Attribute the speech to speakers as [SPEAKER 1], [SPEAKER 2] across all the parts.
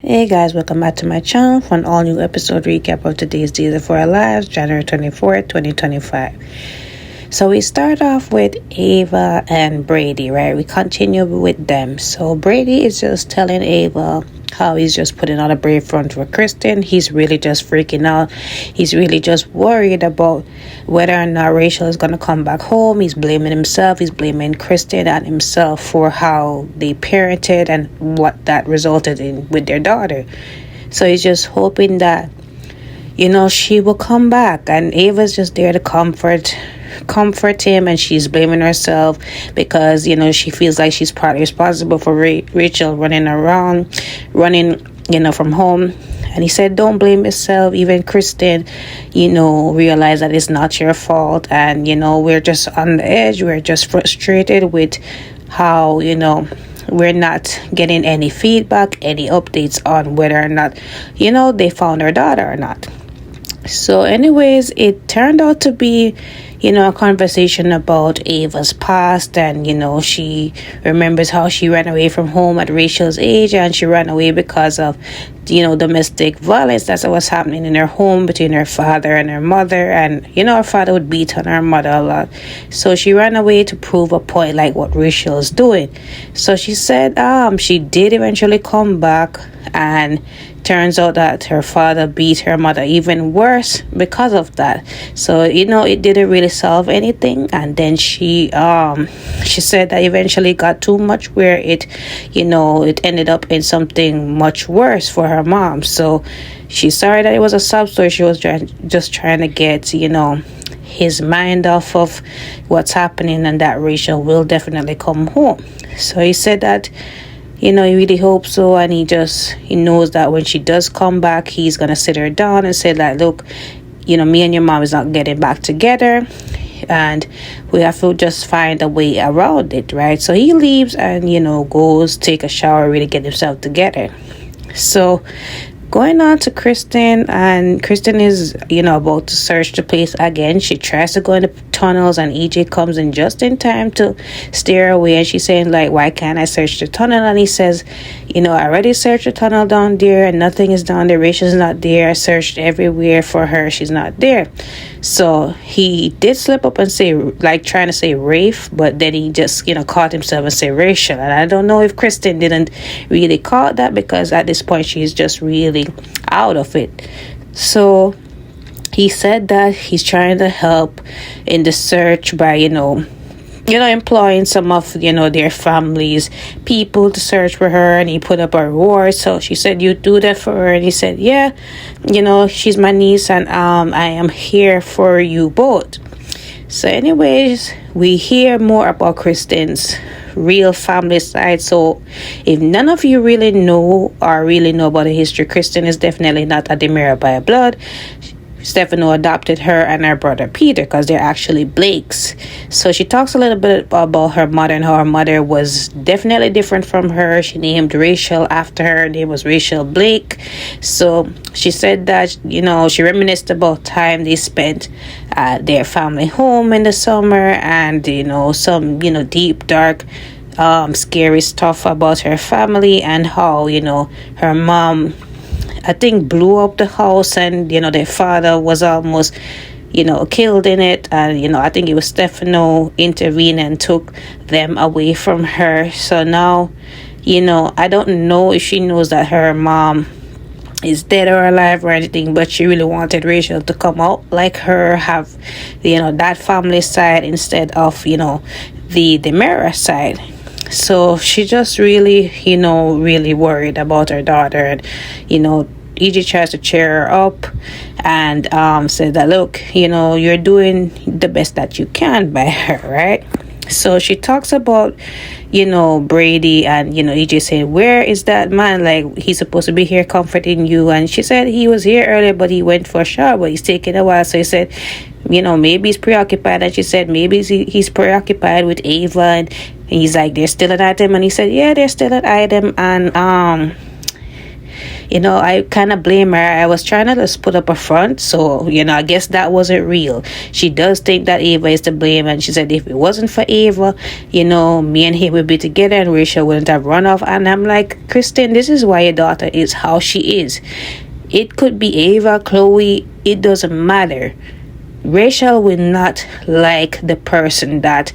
[SPEAKER 1] Hey guys, welcome back to my channel for an all new episode recap of today's Daysofourlives, January 24th, 2025. So we start off with Ava and Brady, right? We continue with them. So Brady is just telling Ava how he's just putting on a brave front for Kristen. He's really just freaking out. He's really just worried about whether or not Rachel is going to come back home. He's blaming himself. He's blaming Kristen and himself for how they parented and what that resulted in with their daughter. So he's just hoping that, she will come back, and Ava's just there to comfort him, and she's blaming herself because she feels like she's partly responsible for Rachel running from home. And he said, don't blame yourself. Even Kristen realize that it's not your fault, and we're just on the edge. We're just frustrated with how we're not getting any feedback, any updates on whether or not they found her daughter or not. So anyways, it turned out to be a conversation about Ava's past, and she remembers how she ran away from home at Rachel's age, and she ran away because of domestic violence that was happening in her home between her father and her mother. And her father would beat on her mother a lot, so she ran away to prove a point, like what Rachel is doing. So she said she did eventually come back, and turns out that her father beat her mother even worse because of that. So it didn't really solve anything. And then she said that eventually got too much, where it ended up in something much worse for her mom. So she's sorry that it was a sob story. She was just trying to get his mind off of what's happening, and that Rachel will definitely come home. So he said that he really hopes so, and he knows that when she does come back, he's gonna sit her down and say that, look, me and your mom is not getting back together, and we have to just find a way around it, right? So he leaves and goes take a shower, really get himself together. So going on to Kristen, and Kristen is about to search the place again. She tries to go in the tunnels, and EJ comes in just in time to steer away, and she's saying, like, why can't I search the tunnel? And he says, I already searched the tunnel down there and nothing is down there. Rachel's not there. I searched everywhere for her. She's not there. So he did slip up and say, like, trying to say Rafe, but then he just caught himself and say Rachel. And I don't know if Kristen didn't really caught that, because at this point she's just really out of it. So he said that he's trying to help in the search by employing some of their family's people to search for her, and he put up a reward. So she said, you do that for her? And he said, yeah, she's my niece, and I am here for you both. So anyways, we hear more about Kristen's real family side. So if none of you really know about the history, Kristen is definitely not a Demira by blood. Stefano adopted her and her brother Peter because they're actually Blakes. So she talks a little bit about her mother and how her mother was definitely different from her. She named Rachel after her. Her name was Rachel Blake. So she said that she reminisced about time they spent at their family home in the summer, and some deep, dark, scary stuff about her family, and how her mom, I think, blew up the house, and their father was almost killed in it, and I think it was Stefano intervened and took them away from her. So now I don't know if she knows that her mom is dead or alive or anything, but she really wanted Rachel to come out like her, have that family side instead of the Mara side. So she just really really worried about her daughter, and EJ tries to cheer her up and said that, look, you're doing the best that you can by her, right? So she talks about Brady, and EJ saying, where is that man? Like, he's supposed to be here comforting you. And she said he was here earlier, but he went for a shower, but he's taking a while. So he said, maybe he's preoccupied. And she said, maybe he's preoccupied with Ava. And he's like, they're still an item. And he said, yeah, they're still an item. And I kind of blame her. I was trying to just put up a front, so I guess that wasn't real. She does think that Ava is to blame, and she said if it wasn't for Ava, me and him would be together and Rachel wouldn't have run off. And I'm like, Kristen, this is why your daughter is how she is. It could be Ava, Chloe, it doesn't matter. Rachel will not like the person that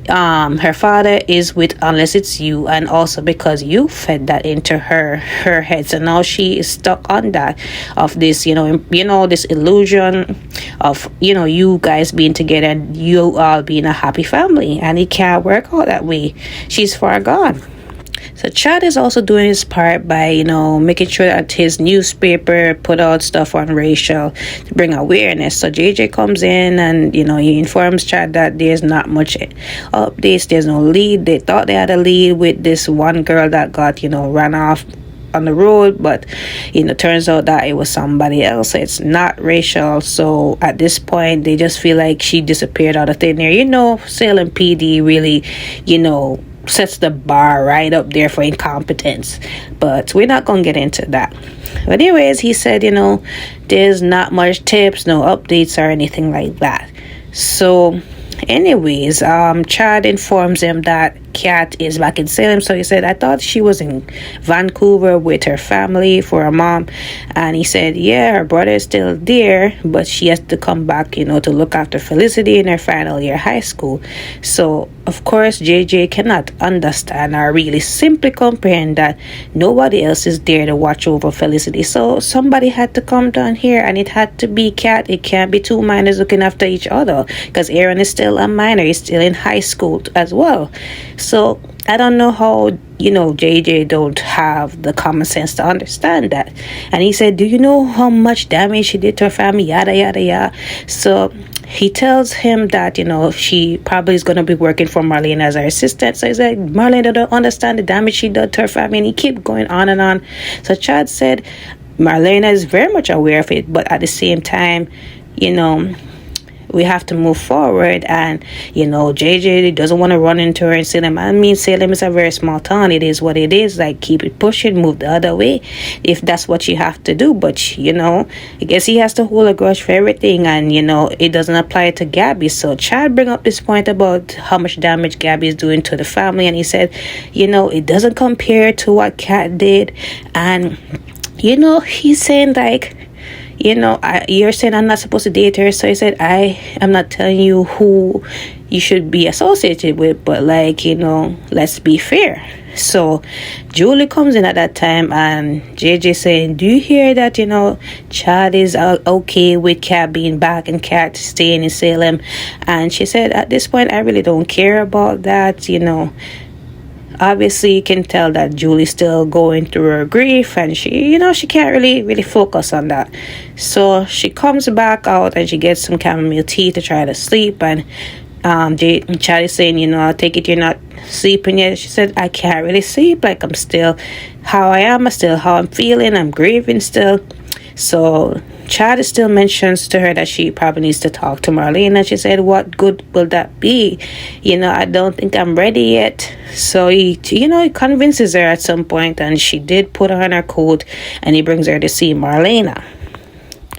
[SPEAKER 1] her father is with unless it's you, and also because you fed that into her head. So now she is stuck on that of this this illusion of you guys being together and you all being a happy family, and it can't work out that way. She's far gone. So Chad is also doing his part by, making sure that his newspaper put out stuff on Rachel to bring awareness. So JJ comes in and, he informs Chad that there's not much updates. There's no lead. They thought they had a lead with this one girl that got, ran off on the road, but turns out that it was somebody else. So it's not Rachel. So at this point they just feel like she disappeared out of thin air. Salem PD really sets the bar right up there for incompetence, but we're not gonna get into that. But anyways, he said there's not much tips, no updates or anything like that. So anyways, Chad informs him that Kat is back in Salem. So he said, I thought she was in Vancouver with her family for her mom. And he said, yeah, her brother is still there, but she has to come back, to look after Felicity in her final year of high school. So, of course, JJ cannot understand or really simply comprehend that nobody else is there to watch over Felicity. So somebody had to come down here, and it had to be Kat. It can't be two minors looking after each other, because Aaron is still a minor. He's still in high school as well. So I don't know how, JJ don't have the common sense to understand that. And he said, do you know how much damage she did to her family? Yada, yada, yada. So he tells him that, she probably is going to be working for Marlene as her assistant. So he's like, Marlene don't understand the damage she did to her family. And he kept going on and on. So Chad said, Marlene is very much aware of it. But at the same time, we have to move forward, and JJ doesn't want to run into her in Salem. I mean, Salem is a very small town. It is what it is. Like, keep it pushing, move the other way if that's what you have to do. But I guess he has to hold a grudge for everything, and it doesn't apply to Gabby. So Chad bring up this point about how much damage Gabby is doing to the family, and he said it doesn't compare to what Kat did. And he's saying like, you're saying I'm not supposed to date her. So he said, I am not telling you who you should be associated with, but let's be fair. So Julie comes in at that time, and JJ saying, do you hear that, Chad is okay with Kat being back and Kat staying in Salem? And she said, at this point, I really don't care about that, Obviously, you can tell that Julie's still going through her grief, and she can't really focus on that. So she comes back out and she gets some chamomile tea to try to sleep. And Chad is saying, I take it you're not sleeping yet. She said, I can't really sleep. Like, I'm still how I am. I'm still how I'm feeling. I'm grieving still. So Chad still mentions to her that she probably needs to talk to Marlene, and she said, what good will that be? I don't think I'm ready yet. So he convinces her at some point, and she did put on her coat, and he brings her to see Marlena.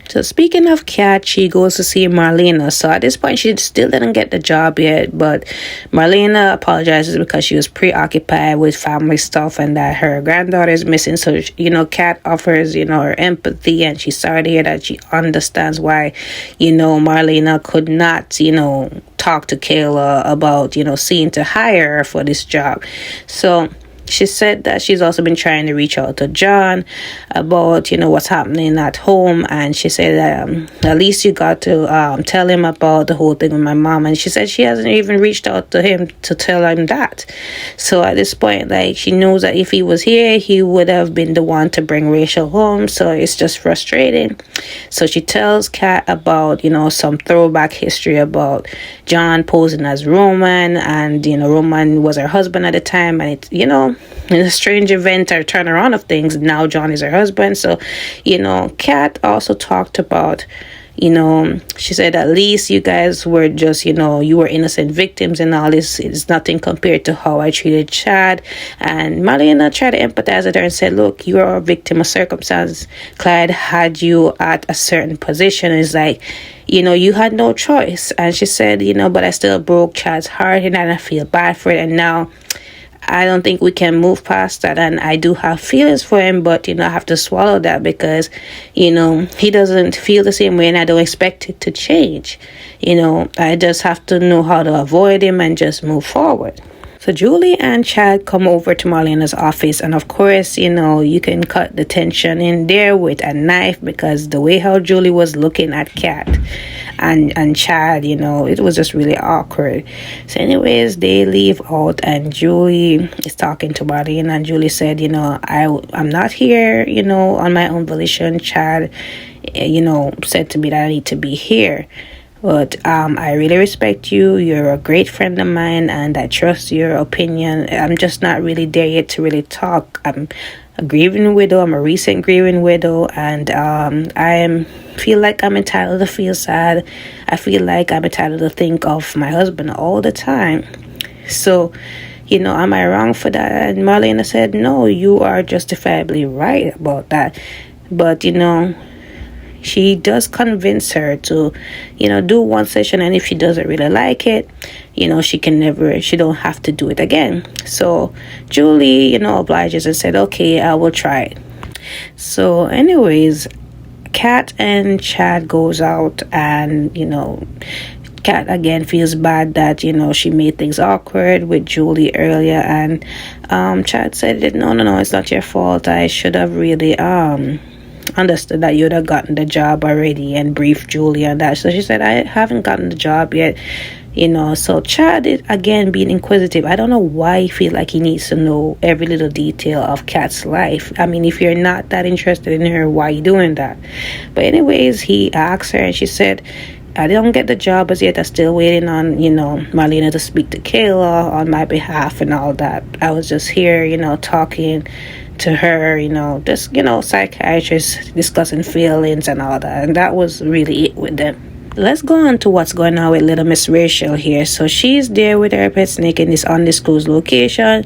[SPEAKER 1] So speaking of Kat, she goes to see Marlena. So at this point, she still didn't get the job yet, but Marlena apologizes because she was preoccupied with family stuff and that her granddaughter is missing. So, Kat offers, her empathy, and she's sorry to hear that. She understands why, Marlena could not, talk to Kayla about, seeing to hire her for this job. So she said that she's also been trying to reach out to John about, what's happening at home. And she said that at least you got to tell him about the whole thing with my mom. And she said she hasn't even reached out to him to tell him that. So at this point, she knows that if he was here, he would have been the one to bring Rachel home. So it's just frustrating. So she tells Kat about, some throwback history about John posing as Roman. And, Roman was her husband at the time. And it, in a strange event or turnaround of things, now John is her husband. So, Kat also talked about, She said at least you guys were just, you were innocent victims, and all this is nothing compared to how I treated Chad. And Marlena tried to empathize with her and said, look, you are a victim of circumstance. Clyde had you at a certain position. It's like, you had no choice. And she said, but I still broke Chad's heart, and I feel bad for it. And now I don't think we can move past that. And I do have feelings for him, but, I have to swallow that because, he doesn't feel the same way, and I don't expect it to change. I just have to know how to avoid him and just move forward. So Julie and Chad come over to Marlena's office, and of course, you can cut the tension in there with a knife, because the way how Julie was looking at Kat and Chad, it was just really awkward. So anyways, they leave out, and Julie is talking to Marlena, and Julie said, I'm not here, on my own volition. Chad, said to me that I need to be here. But I really respect you. You're a great friend of mine, and I trust your opinion. I'm just not really there yet to really talk. I'm a grieving widow. I'm a recent grieving widow, and I feel like I'm entitled to feel sad. I feel like I'm entitled to think of my husband all the time. So, am I wrong for that? And Marlena said, no, you are justifiably right about that. But, she does convince her to, do one session, and if she doesn't really like it, she don't have to do it again. So Julie, obliges and said, okay, I will try it. So anyways, Kat and Chad goes out, and, Kat again feels bad that, she made things awkward with Julie earlier, and Chad said, no, it's not your fault. I should have really, understood that you'd have gotten the job already, and briefed Julie on that. So she said, I haven't gotten the job yet. So Chad is again being inquisitive. I don't know why he feels like he needs to know every little detail of Kat's life. I mean, if you're not that interested in her, why are you doing that? But anyways, he asked her, and she said, I don't get the job as yet. I'm still waiting on, Marlena to speak to Kayla on my behalf and all that. I was just here, talking to her, just, psychiatrists discussing feelings and all that. And that was really it with them. Let's go on to what's going on with little Miss Rachel here. So she's there with her pet snake in this undisclosed location.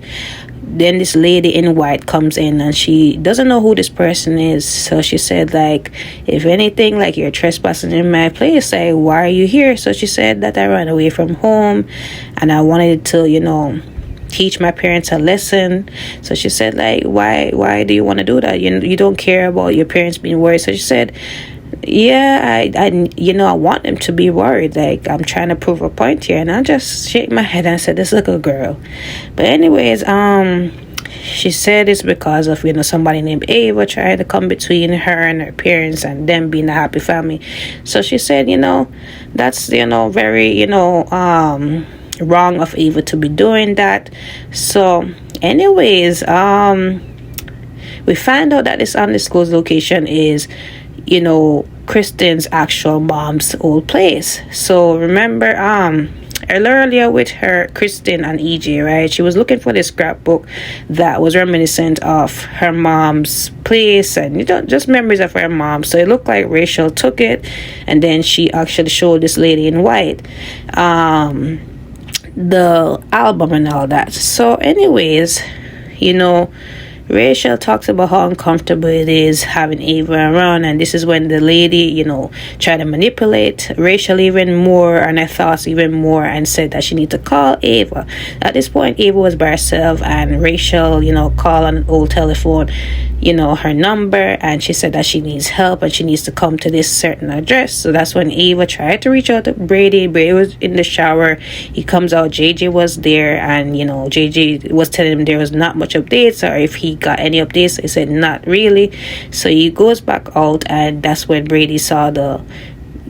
[SPEAKER 1] Then this lady in white comes in, and she doesn't know who this person is. So she said, like, if anything, like, you're trespassing in my place, like, why are you here? So she said that I ran away from home, and I wanted to, teach my parents a lesson. So she said, like, why do you want to do that? You don't care about your parents being worried. So she said, yeah, I want them to be worried. Like, I'm trying to prove a point here. And I just shake my head and I said, this is a good girl. But anyways, she said it's because of, somebody named Ava tried to come between her and her parents and them being a happy family. So she said, that's, very, wrong of Ava to be doing that. So anyways, we find out that this undisclosed location is, Kristen's actual mom's old place. So remember, earlier with her, Kristen and EJ, right? She was looking for this scrapbook that was reminiscent of her mom's place, and just memories of her mom. So it looked like Rachel took it, and then she actually showed this lady in white the album and all that. So anyways, Rachel talks about how uncomfortable it is having Ava around, and this is when the lady, tried to manipulate Rachel even more and her thoughts even more, and said that she need to call Ava. At this point, Ava was by herself, and Rachel, called on an old telephone, her number, and she said that she needs help and she needs to come to this certain address. So that's when Ava tried to reach out to Brady. Brady was in the shower. He comes out. JJ was there, and JJ was telling him there was not much updates, or if he got any updates. He said not really. So he goes back out, and that's when Brady saw the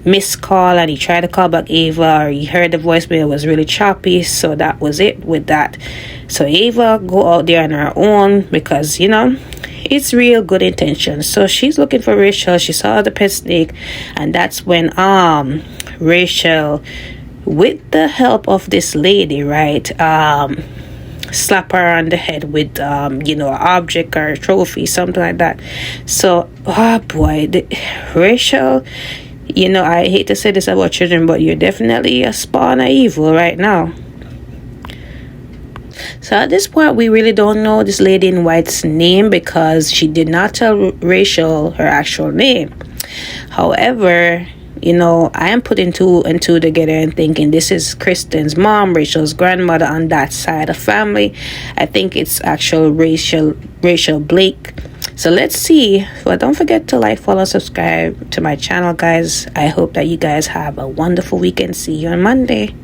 [SPEAKER 1] missed call, and he tried to call back Ava, or he heard the voicemail was really choppy. So that was it with that. So Ava go out there on her own because it's real good intentions. So she's looking for Rachel. She saw the pet snake, and that's when Rachel, with the help of this lady, right, slap her on the head with an object or a trophy, something like that. So Rachel, You know, I hate to say this about children, but you're definitely a spawn of evil right now. So at this point, we really don't know this lady in white's name because she did not tell Rachel her actual name. However, you know, I am putting two and two together and thinking this is Kristen's mom, Rachel's grandmother on that side of family. I think it's actual Rachel Blake. So let's see. But don't forget to like, follow, subscribe to my channel, guys. I hope that you guys have a wonderful weekend. See you on Monday.